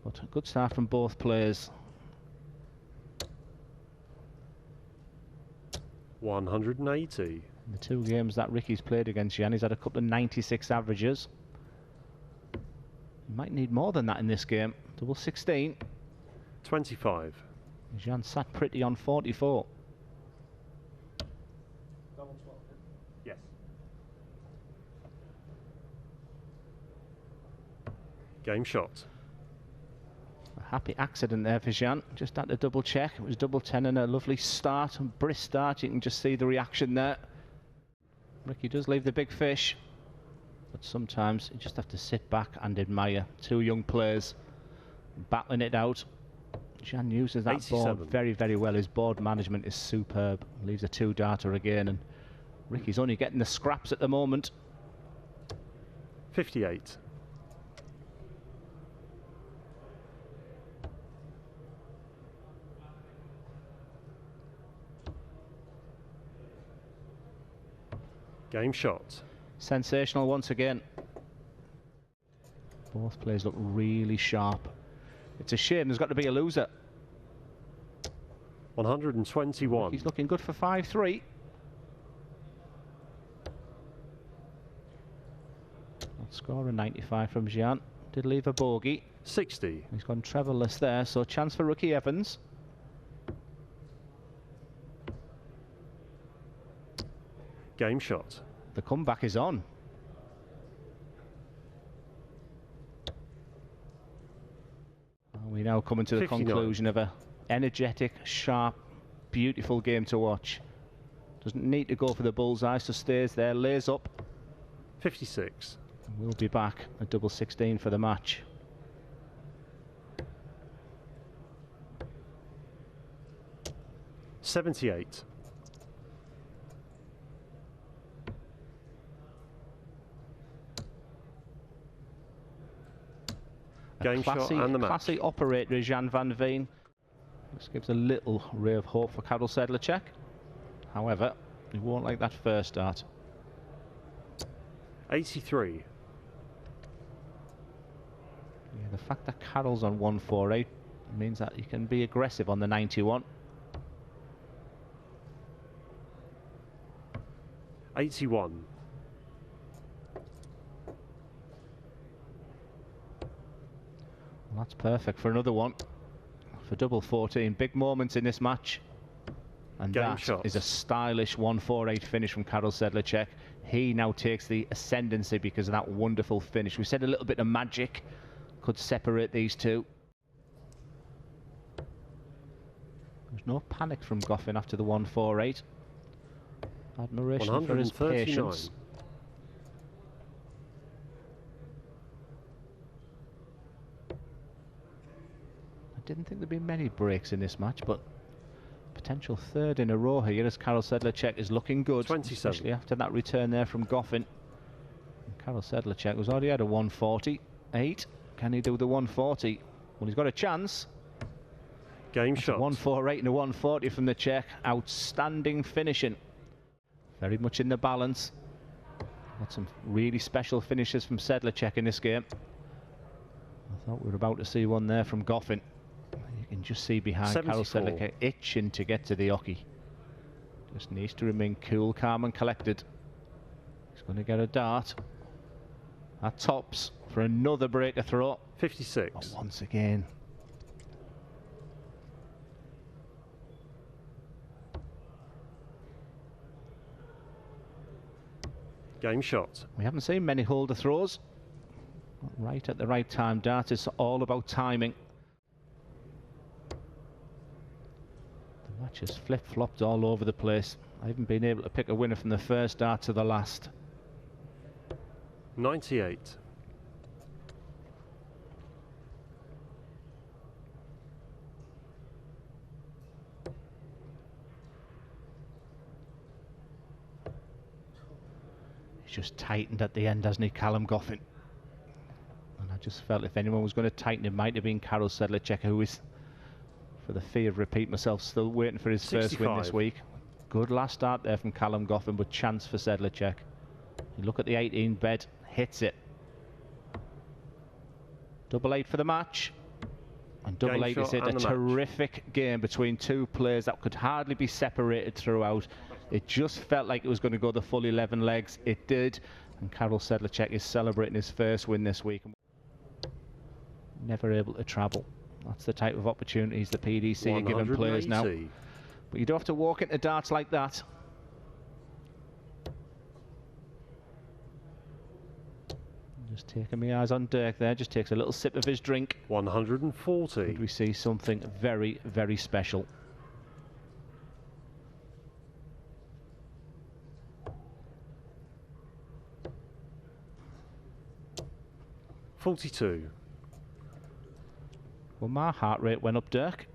But a good start from both players. 180. In the two games that Ricky's played against Jan, he's had a couple of 96 averages. He might need more than that in this game. Double 16. 25. Jan sat pretty on 44. Yes. Game shot. A happy accident there for Jan. Just had to double check. It was double 10 and a lovely start, and brisk start. You can just see the reaction there. Ricky does leave the big fish, but sometimes you just have to sit back and admire two young players battling it out. Jan uses that 87. board very, very well. His board management is superb. Leaves a two-darter again, and Ricky's only getting the scraps at the moment. 58. Game shot. Sensational once again. Both players look really sharp. It's a shame there's got to be a loser. 121. He's looking good for 5-3. Not scoring 95 from Jan. Did leave a bogey. 60. He's gone treble-less there, so chance for Ricky Evans. Game shot. The comeback is on. And we now coming to the 59. conclusion of a energetic, sharp, beautiful game to watch. Doesn't need to go for the bullseye, so stays there, lays up. 56. And we'll be back at double 16 for the match. $78. Game shot and the match. Classy operator is Jan van Veen. This gives a little ray of hope for Karel Sedler. However, he won't like that first start. 83. Yeah, the fact that Karel's on 148 means that he can be aggressive on the 91. 81. Well, that's perfect for another one. For double 14. Big moments in this match. And Game that shot. is a stylish 148 finish from Karel Sedler. He now takes the ascendancy because of that wonderful finish. We said a little bit of magic could separate these two. There's no panic from Goffin after the 148. Admiration for his patience. I didn't think there'd be many breaks in this match, but potential third in a row here as Karel Sedler is looking good, 27. especially after that return there from Goffin. Karel Sedler was already had a 148. Can he do the 140? Well, he's got a chance. Game That's shot. a 148 and a 140 from the Czech. Outstanding finishing. Very much in the balance. Got some really special finishes from Sedler in this game. I thought we were about to see one there from Goffin. You can just see behind Karel 74. Sedler itching to get to the hockey. Just needs to remain cool, calm and collected. He's going to get a dart. That tops for another breaker throw. 56. Oh, once again. Game shot. We haven't seen many holder throws. Right at the right time. Dart is all about timing. The match has flip-flopped all over the place. I haven't been able to pick a winner from the first dart to the last. 98. He's just tightened at the end, hasn't he, Callum Goffin? And I just felt if anyone was going to tighten, it might have been Karel Sedler, who is, for the fear of repeat myself, still waiting for his 65. first win this week. Good last start there from Callum Goffin, but chance for Sedler. You look at the 18 bed, hits it. Double 8 for the match. And double Game like you shot said, a and the match. terrific game between two players that could hardly be separated throughout. It just felt like it was going to go the full 11 legs. It did. And Karel Sedler is celebrating his first win this week. Never able to travel. That's the type of opportunities the PDC are giving players now. But you don't have to walk into darts like that. Just taking my eyes on Durk there, just takes a little sip of his drink. 140. And we see something very, very special. $42. Well, my heart rate went up, Durk.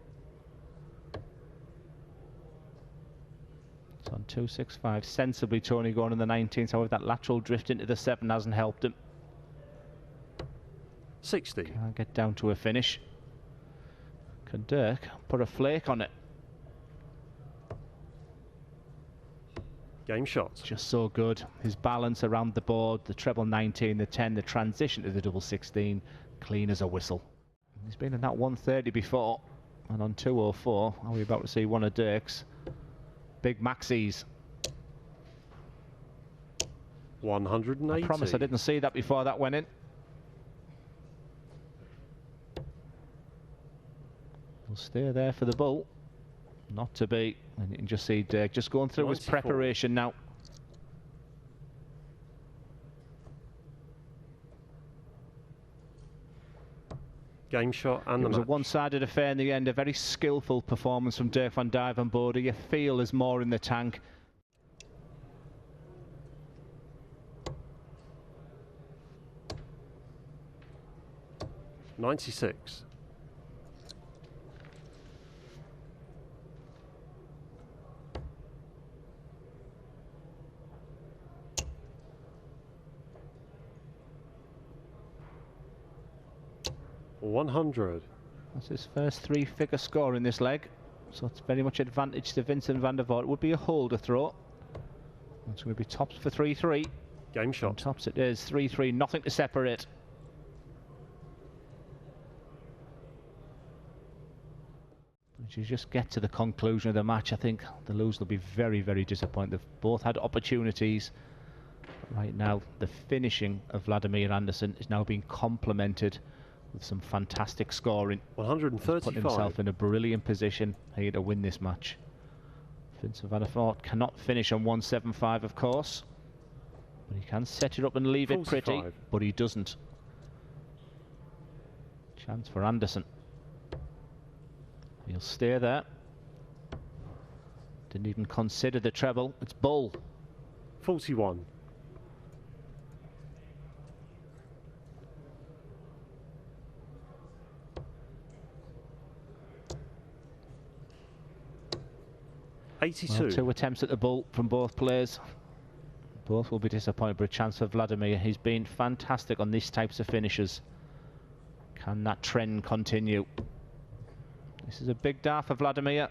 It's on 265. Sensibly, Tony going in the 19th. However, that lateral drift into the 7 hasn't helped him. 60. Can't get down to a finish. Can Durk put a flake on it? Game shot. Just so good. His balance around the board, the treble 19, the 10, the transition to the double 16, clean as a whistle. He's been in that 130 before, and on 204, are we about to see one of Durk's big maxis? 180. I promise I didn't see that before that went in. He'll stay there for the bull. Not to be. And you can just see Dijk just going through 94. his preparation now. Game shot and It the was match. a one-sided affair in the end. A very skillful performance from Durk van Duijvenbode. You feel there's more in the tank. $96. $100. That's his first three-figure score in this leg. So it's very much advantage to Vincent van der Voort. It would be a holder throw. It's going to be tops for 3-3. Game And shot. tops it is 3-3, nothing to separate. As you just get to the conclusion of the match, I think the losers will be very, very disappointed. They've both had opportunities. But right now, the finishing of Vladimir Andersen is now being complemented with some fantastic scoring. 135. Putting himself in a brilliant position here to win this match. Vincent van der Voort cannot finish on 175, of course. But he can set it up and leave it pretty, 45. but he doesn't. Chance for Andersen. He'll stay there. Didn't even consider the treble. It's bull. 41. $82. Well, 2 attempts at the bull from both players. Both will be disappointed, but a chance for Vladimir. He's been fantastic on these types of finishes. Can that trend continue? This is a big dart for Vladimir.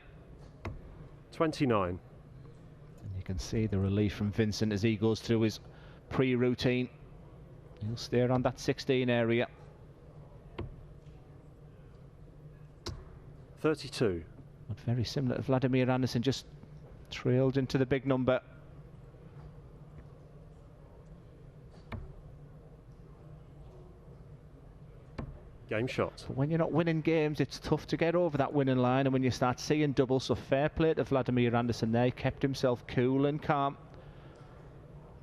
29. And you can see the relief from Vincent as he goes through his pre-routine. He'll stay around that 16 area. 32. But very similar to Vladimir Andersen, just trailed into the big number. Game shot. But when you're not winning games, it's tough to get over that winning line, and when you start seeing doubles, so fair play to Vladimir Andersen there. He kept himself cool and calm.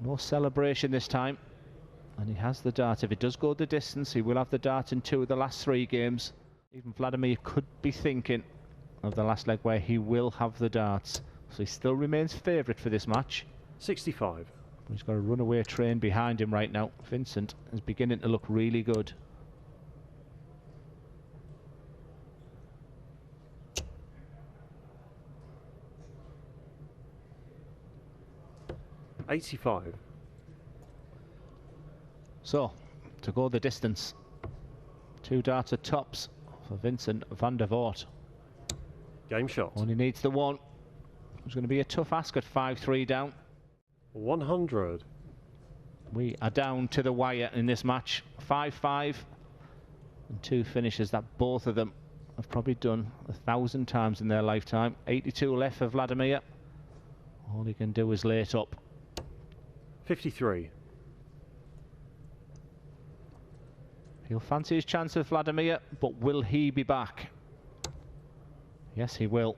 No celebration this time. And he has the dart. If it does go the distance, he will have the dart in 2 of the last 3 games. Even Vladimir could be thinking of the last leg where he will have the darts. So he still remains favourite for this match. 65. He's got a runaway train behind him right now. Vincent is beginning to look really good. $85. So, to go the distance, 2 darts at tops for Vincent van der Voort. Game shot. Only needs the 1. It's going to be a tough ask at 5-3 down. 100. We are down to the wire in this match. 5-5 and 2 finishes that both of them have probably done 1,000 times in their lifetime. 82 left for Vladimir. All he can do is lay it up. 53. He'll fancy his chance with Vladimir, but will he be back? Yes, he will.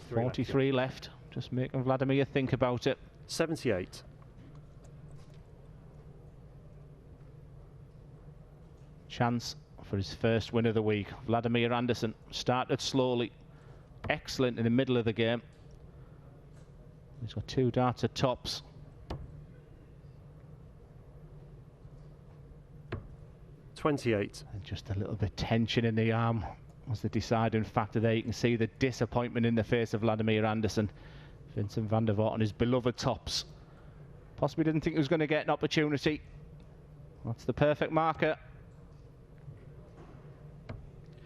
43 left. Just making Vladimir think about it. 78. Chance for his first win of the week. Vladimir Anderson started slowly. Excellent in the middle of the game. He's got 2 darts at tops. $28. And just a little bit tension in the arm was the deciding factor there. You can see the disappointment in the face of Vladimir Anderson. Vincent van der Voort on his beloved tops. Possibly didn't think he was going to get an opportunity. That's the perfect marker.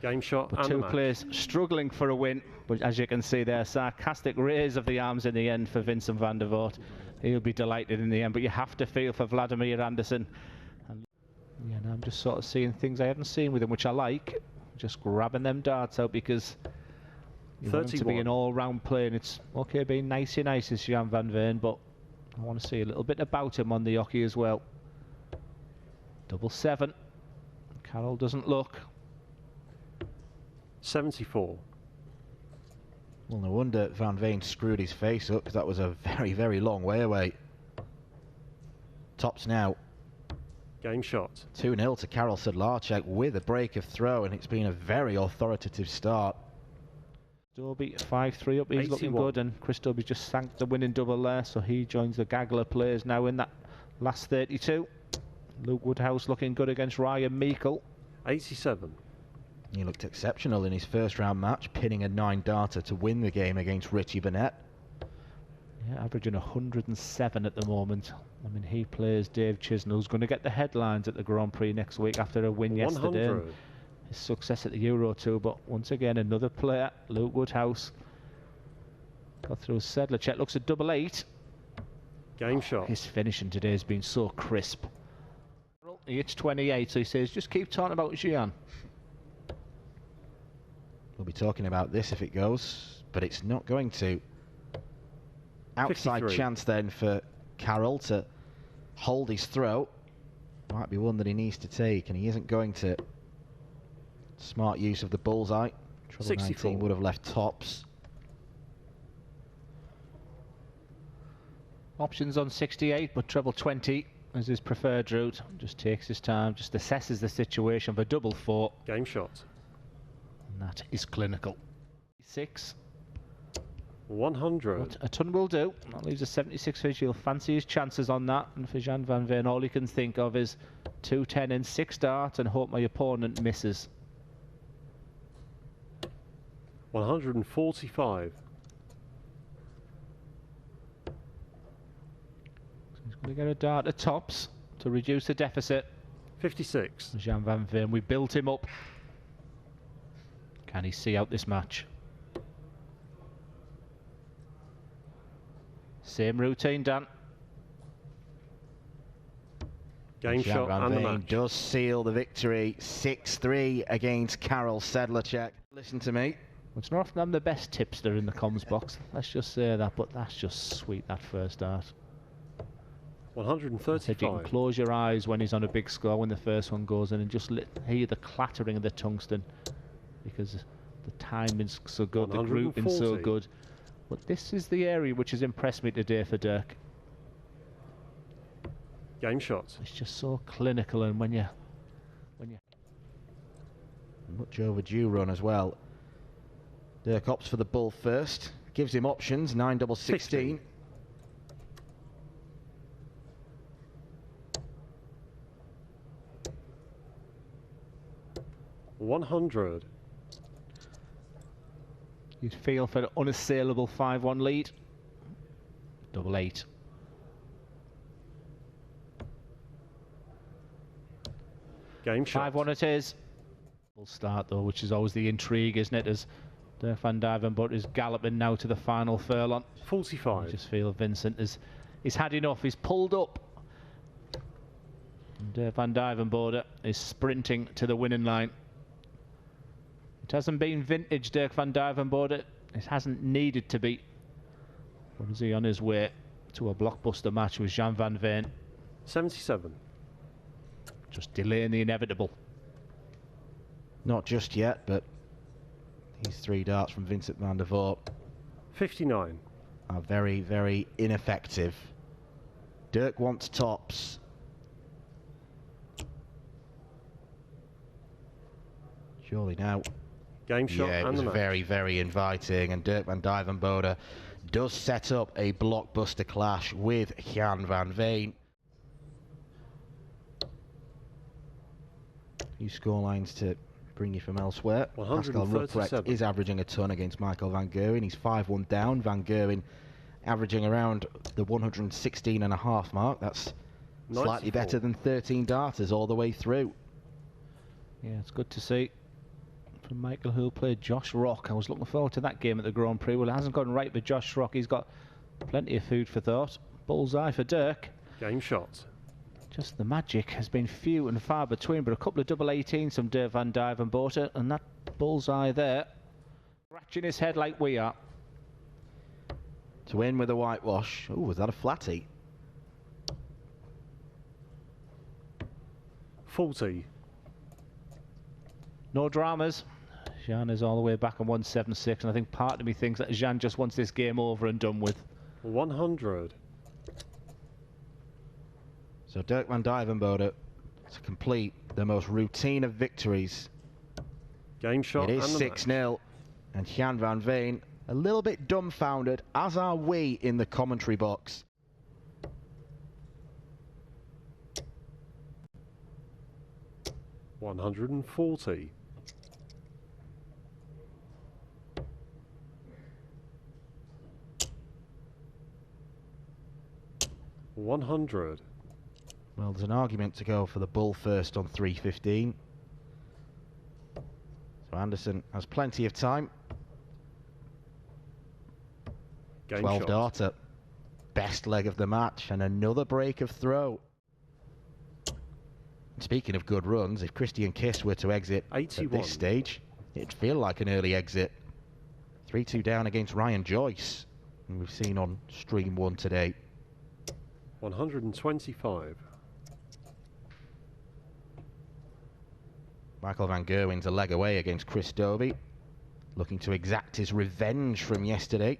Game shot and Two players struggling for a win, but as you can see there, sarcastic raise of the arms in the end for Vincent van der Voort. He'll be delighted in the end, but you have to feel for Vladimir Anderson. And yeah, now I'm just sort of seeing things I haven't seen with him, which I like. Just grabbing them darts out because you want him to be an all-round player, and it's okay being nicey nice as Jan van Veen, but I want to see a little bit about him on the hockey as well. 7-7. Carroll doesn't look. 74. Well, no wonder Van Veen screwed his face up, because that was a very, very long way away. Tops now. Game shot. 2-0 to Karel Sedler with a break of throw, and it's been a very authoritative start. Dobie 5-3 up, he's 81. looking good, and Chris Dobie just sank the winning double there, so he joins the gaggle of players now in that last 32. Luke Woodhouse looking good against Ryan Meikle. 87. He looked exceptional in his first round match, pinning a 9-darter to win the game against Richie Burnett. Yeah, averaging 107 at the moment. I mean, he plays Dave Chisnell, who's going to get the headlines at the Grand Prix next week after a win 100. yesterday. And his success at the Euro too, but once again, another player, Luke Woodhouse. Got through Sedler check, looks at 8-8. Game shot. His finishing today has been so crisp. He hits 28, so he says, just keep talking about Xi'an. We'll be talking about this if it goes, but it's not going to. Outside 53. chance then for Carroll to hold his throw. Might be one that he needs to take, and he isn't going to. Smart use of the bullseye. Trouble 64. 19 would have left tops. Options on 68, but treble 20 is his preferred route. Just takes his time, just assesses the situation for 4. Game shot. And that is clinical. 6. 100. But a ton will do. That leaves a 76 for He'll fancy his chances on that. And for Jan van Veen, all he can think of is 2-10 in 6 darts and hope my opponent misses. 145. So he's going to get a dart at tops to reduce the deficit. 56. Jan van Veen, we built him up. Can he see out this match? Same routine, Dan. Game shot and the match. Does seal the victory. 6-3 against Karel Sedler. Listen to me. It's not often I'm the best tipster in the comms box. Let's just say that, but that's just sweet, that first dart. 135. Said you can close your eyes when he's on a big score when the first one goes in and just hear the clattering of the tungsten, because the timing's so good, the grouping's so good. But this is the area which has impressed me today for Durk. Game shot. It's just so clinical, and when you much overdue run as well. Durk opts for the bull first, gives him options. 9-16. 100. you'd feel for an unassailable 5-1 lead. 8-8. Game shot. 5-1 it is. We'll start though, which is always the intrigue, isn't it? As Durk van Duijvenbode is galloping now to the final furlong. 45. I just feel Vincent he's had enough. He's pulled up. And Van Duijvenbode is sprinting to the winning line. It hasn't been vintage Dirk Van Duijvenbode. It hasn't needed to be. But is he on his way to a blockbuster match with Jan van Veen? 77. Just delaying the inevitable. Not just yet, but these 3 darts from Vincent van der Voort 59. are very, very ineffective. Dirk wants tops. Surely now. Game shot Yeah, it and was the match. very, very inviting, and Dirk van Duijvenbode does set up a blockbuster clash with Jan van Veen. Few scorelines to bring you from elsewhere. Pascal 137. Ruprecht is averaging a ton against Michael van Gerwen. He's 5-1 down. Van Gerwen averaging around the 116.5 mark. That's 94. slightly better than 13 darters all the way through. Yeah, it's good to see from Michael, who played Josh Rock. I was looking forward to that game at the Grand Prix. Well, it hasn't gone right with Josh Rock. He's got plenty of food for thought. Bullseye for Dirk. Game shot. Just the magic has been few and far between, but a couple of double 18s from Dirk Van Duijvenbode, and that bullseye there, scratching his head like we are. To win with a whitewash. Oh, was that a flatty? 40. No dramas. Jan is all the way back on 176, and I think part of me thinks that Jan just wants this game over and done with. 100. So Dirk Van Duijvenbode to complete the most routine of victories. Game shot. It is and the 6-0, and Jan van Veen a little bit dumbfounded, as are we in the commentary box. match. 140. $100. Well, there's an argument to go for the bull first on 315. So Anderson has plenty of time. Game 12 shot. darter. Best leg of the match, and another break of throw. Speaking of good runs, if Christian Kiss were to exit 81. at this stage, it'd feel like an early exit. 3-2 down against Ryan Joyce, who we've seen on Stream 1 today. 125. Michael van Gerwen's a leg away against Chris Dobie, looking to exact his revenge from yesterday,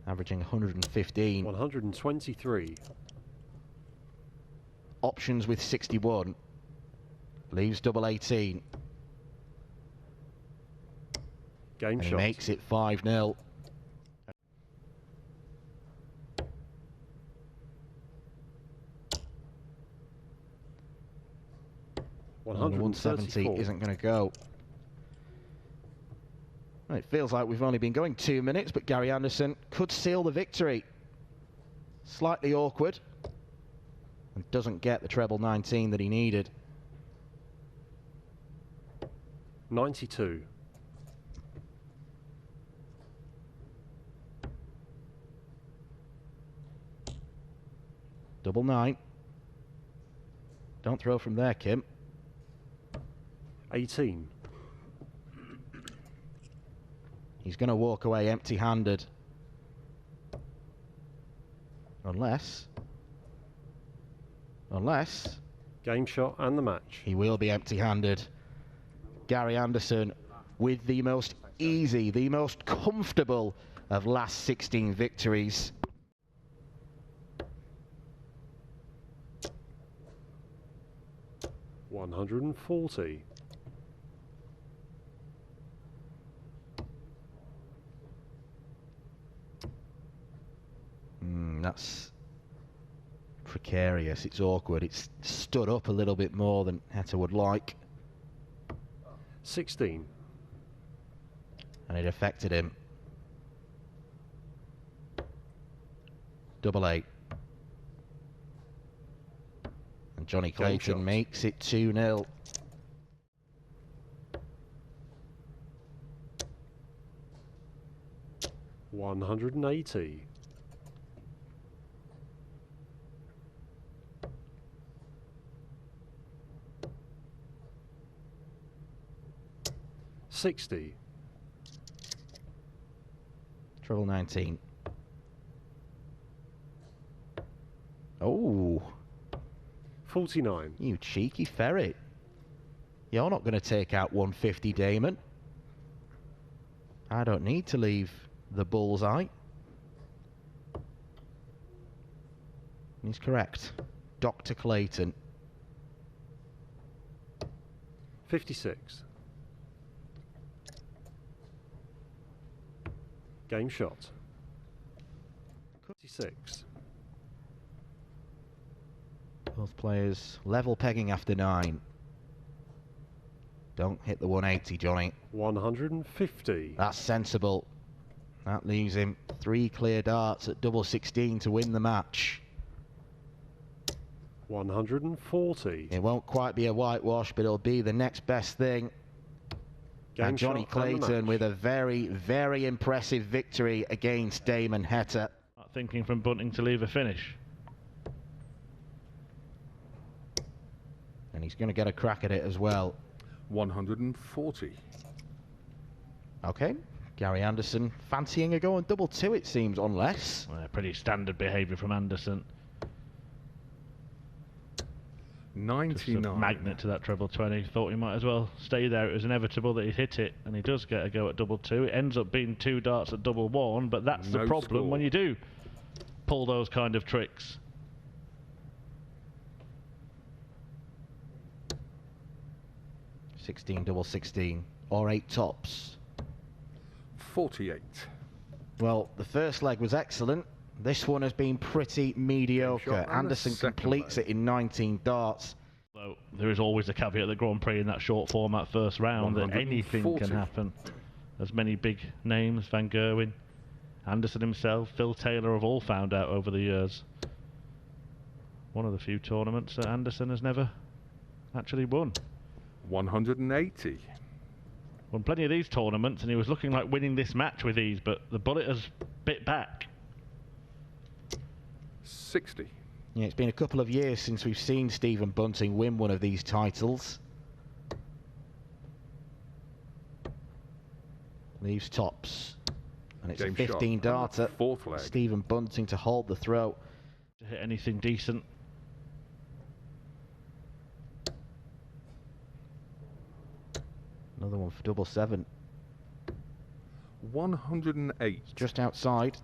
averaging 115. 123. Options with 61. Leaves double 18. Game And he shot. makes it 5-0. Well, 170 isn't going to go. Well, it feels like we've only been going 2 minutes, but Gary Anderson could seal the victory. Slightly awkward. And doesn't get the treble 19 that he needed. 92. Double 9. Don't throw from there, Kim. 18. He's going to walk away empty-handed. Unless... Game shot and the match. he will be empty-handed. Gary Anderson with the most easy, the most comfortable of last 16 victories. $140. That's precarious. It's awkward. It's stood up a little bit more than Heta would like. 16. And it affected him. Double 8. And Johnny Game shot. Clayton makes it 2-0. $180. 60. Treble 19. Oh, 49. you cheeky ferret. You're not going to take out 150, Damon. I don't need to leave the bullseye. He's correct. Dr. Clayton. 56. Game shot. 56. Both players level pegging after 9. Don't hit the 180, Johnny. 150. That's sensible. That leaves him 3 clear darts at double 16 to win the match. 140. It won't quite be a whitewash, but it'll be the next best thing. Game And Johnny shot and the Clayton match. with a very, very impressive victory against Damon Heta. Thinking from Bunting to leave a finish. And he's going to get a crack at it as well. 140. Okay, Gary Anderson fancying a go on double 2, it seems, unless... Pretty standard behaviour from Anderson. Just a 99. magnet to that treble 20. Thought he might as well stay there. It was inevitable that he'd hit it, and he does get a go at double 2. It ends up being 2 darts at double 1, but that's the No problem score. when you do pull those kind of tricks. $16 double 16 or 8 tops. 48. Well, the first leg was excellent. This one has been pretty mediocre. shot and the Anderson second completes leg. it in 19 darts. Though there is always a caveat at the Grand Prix in that short format first round that anything 140. can happen. There's many big names, Van Gerwen, Anderson himself, Phil Taylor have all found out over the years. One of the few tournaments that Anderson has never actually won. 180. Won plenty of these tournaments and he was looking like winning this match with ease, but the bullet has bit back. 60. Yeah, it's been a couple of years since we've seen Stephen Bunting win one of these titles. Leaves tops. And it's Game a 15 shot on the darter. fourth leg. Stephen Bunting to hold the throw. To hit anything decent. Another one for double 7. 108. Just outside.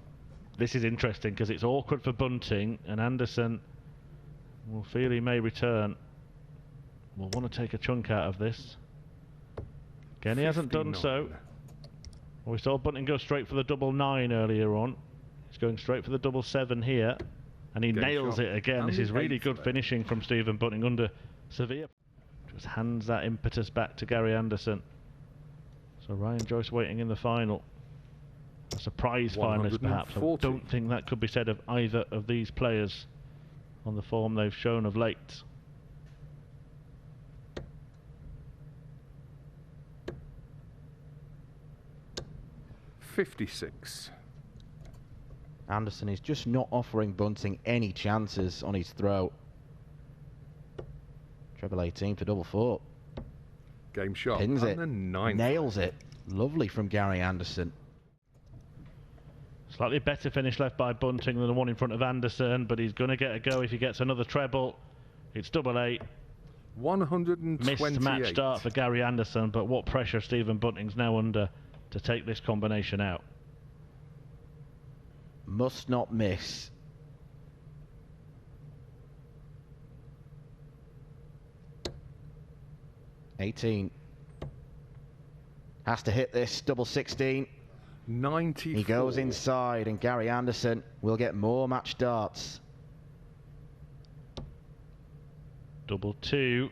This is interesting because it's awkward for Bunting, and Anderson will feel he may return. Will want to take a chunk out of this. Again, he hasn't done so. 59. We saw Bunting go straight for the double 9 earlier on. He's going straight for the double 7 here, and he Game nails shot. it again. And This the is really eighth good leg. finishing from Stephen Bunting under severe. Just hands that impetus back to Gary Anderson. So Ryan Joyce waiting in the final. A surprise finalist perhaps. I 140. don't think that could be said of either of these players on the form they've shown of late. $56. Anderson is just not offering Bunting any chances on his throw. Treble 18 for double 4. Game shot. Pins and it. the ninth. Nails it. Lovely from Gary Anderson. Slightly better finish left by Bunting than the one in front of Anderson, but he's going to get a go if he gets another treble. It's double 8. 128. Missed match start for Gary Anderson, but what pressure Stephen Bunting's now under to take this combination out. Must not miss. $18. Has to hit this double 16. 94. He goes inside, and Gary Anderson will get more match darts. Double 2.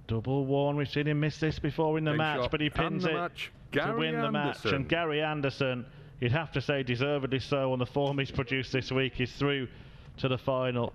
Double 1. We've seen him miss this before in the Game match, shot but he and pins the it match. to Gary win the match. Anderson. And Gary Anderson, you'd have to say deservedly so on the form he's produced this week, is through to the final.